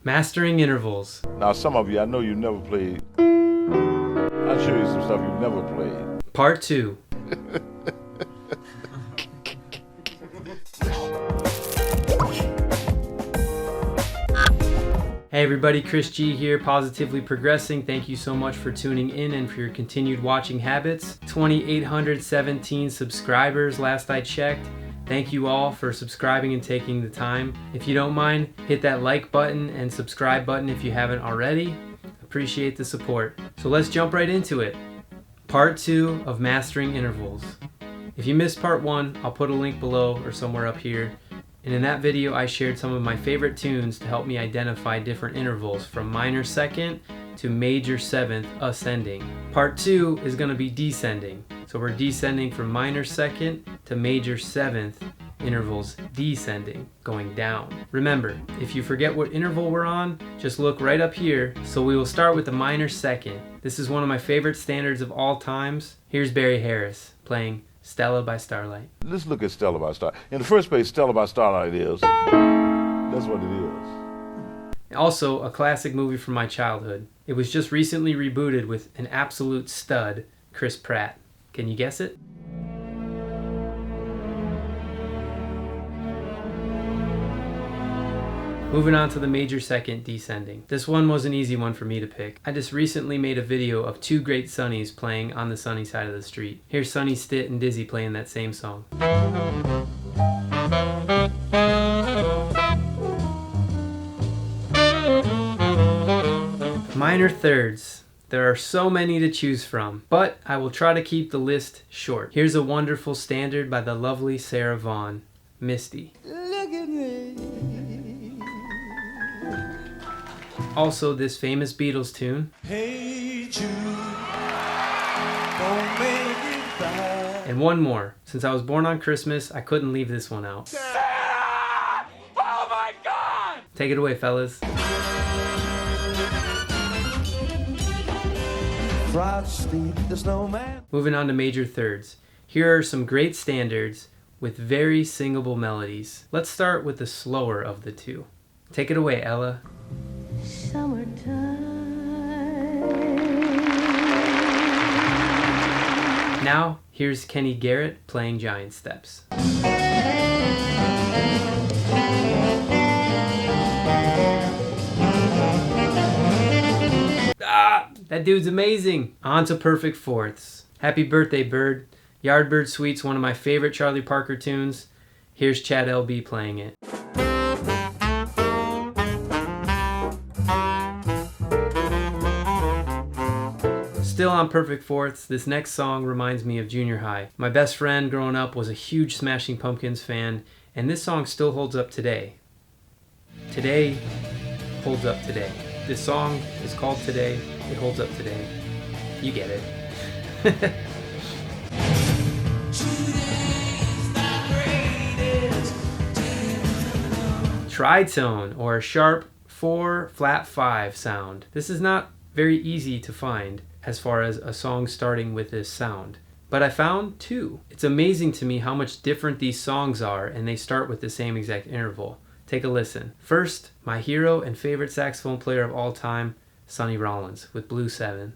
Mastering intervals. Now, some of you, I know you never played. I'll show you some stuff you've never played. Part 2. Hey everybody, Chris G here, Positively Progressing. Thank you so much for tuning in and for your continued watching habits. 2,817 subscribers last I checked. Thank you all for subscribing and taking the time. If you don't mind, hit that like button and subscribe button if you haven't already. Appreciate the support. So let's jump right into it. Part 2 of Mastering Intervals. If you missed part 1, I'll put a link below or somewhere up here. And in that video, I shared some of my favorite tunes to help me identify different intervals from minor second to major seventh ascending. Part 2 is going to be descending. So we're descending from minor second to major seventh intervals, descending, going down. Remember, if you forget what interval we're on, just look right up here. So we will start with the minor second. This is one of my favorite standards of all times. Here's Barry Harris playing Stella by Starlight. Let's look at Stella by Starlight. In the first place, Stella by Starlight is. That's what it is. Also, a classic movie from my childhood. It was just recently rebooted with an absolute stud, Chris Pratt. Can you guess it? Moving on to the major second, descending. This one was an easy one for me to pick. I just recently made a video of two great Sunnies playing On the Sunny Side of the Street. Here's Sonny Stitt and Dizzy playing that same song. Minor thirds. There are so many to choose from, but I will try to keep the list short. Here's a wonderful standard by the lovely Sarah Vaughan, Misty. Look at me. Also, this famous Beatles tune. Hey Jude, don't make it bad. And one more. Since I was born on Christmas, I couldn't leave this one out. Sarah! Oh my God! Take it away, fellas. Frosty the Snowman. Moving on to major thirds. Here are some great standards with very singable melodies. Let's start with the slower of the two. Take it away, Ella. Summertime. Now, here's Kenny Garrett playing Giant Steps. That dude's amazing. On to perfect fourths. Happy Birthday, Bird. Yardbird Suite's one of my favorite Charlie Parker tunes. Here's Chad L.B. playing it. Still on perfect fourths, this next song reminds me of junior high. My best friend growing up was a huge Smashing Pumpkins fan, and this song still holds up today. Today holds up today. This song is called Today. It holds up today. You get it. Tritone, or a sharp 4 flat 5 sound. This is not very easy to find as far as a song starting with this sound, but I found two. It's amazing to me how much different these songs are, and they start with the same exact interval. Take a listen. First, my hero and favorite saxophone player of all time, Sonny Rollins with Blue 7.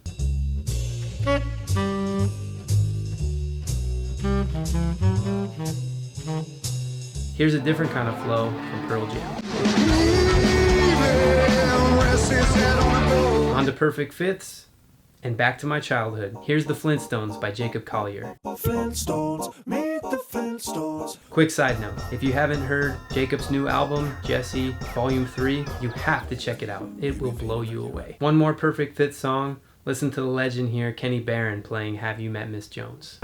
Here's a different kind of flow from Pearl Jam. On to perfect fifths, and back to my childhood. Here's The Flintstones by Jacob Collier. Flintstones, meet the Flintstones. Quick side note, if you haven't heard Jacob's new album, Jesse, Volume 3, you have to check it out. It will blow you away. One more perfect fifth song. Listen to the legend here, Kenny Barron playing Have You Met Miss Jones.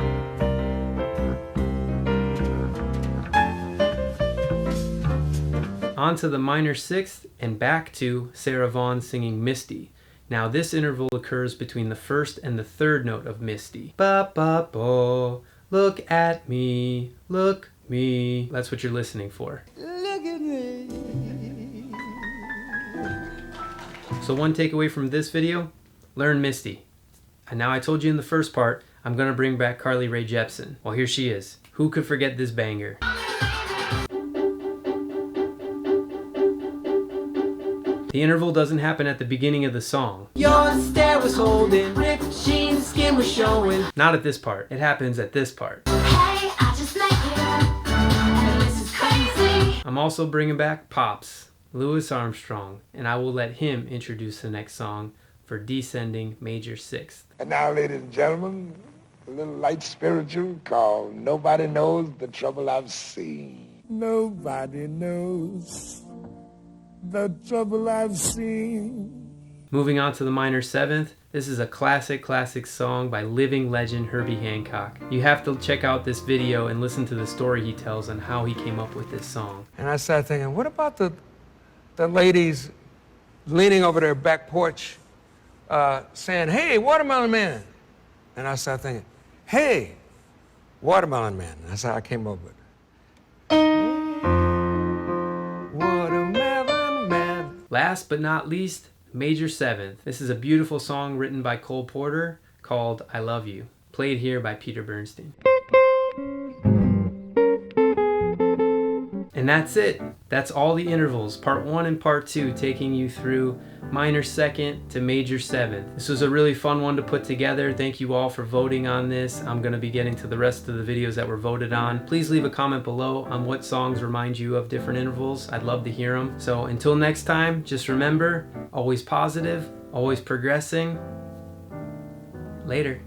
On to the minor sixth, and back to Sarah Vaughan singing Misty. Now this interval occurs between the first and the third note of Misty. Ba ba bo, look at me, look me. That's what you're listening for. Look at me. So one takeaway from this video, learn Misty. And now I told you in the first part, I'm gonna bring back Carly Rae Jepsen. Well, here she is. Who could forget this banger? The interval doesn't happen at the beginning of the song. Your stare was holding, ripped jeans, skin was showing. Not at this part. It happens at this part. Hey, I just met you, and this is crazy. I'm also bringing back Pops, Louis Armstrong, and I will let him introduce the next song for descending major sixth. And now, ladies and gentlemen, a little light spiritual called Nobody Knows the Trouble I've Seen. Nobody knows the trouble I've seen. Moving on to the minor seventh, this is a classic song by living legend Herbie Hancock. You have to check out this video and listen to the story he tells on how he came up with this song. And I started thinking, what about the ladies leaning over their back porch saying, hey, Watermelon Man? And I started thinking, hey, Watermelon Man. That's how I came up with it. Watermelon Man. Last but not least, major seventh. This is a beautiful song written by Cole Porter called I Love You, played here by Peter Bernstein. And that's it. That's all the intervals, part 1 and part 2, taking you through minor second to major seventh. This was a really fun one to put together. Thank you all for voting on this. I'm going to be getting to the rest of the videos that were voted on. Please leave a comment below on what songs remind you of different intervals. I'd love to hear them. So until next time, just remember, always positive, always progressing. Later.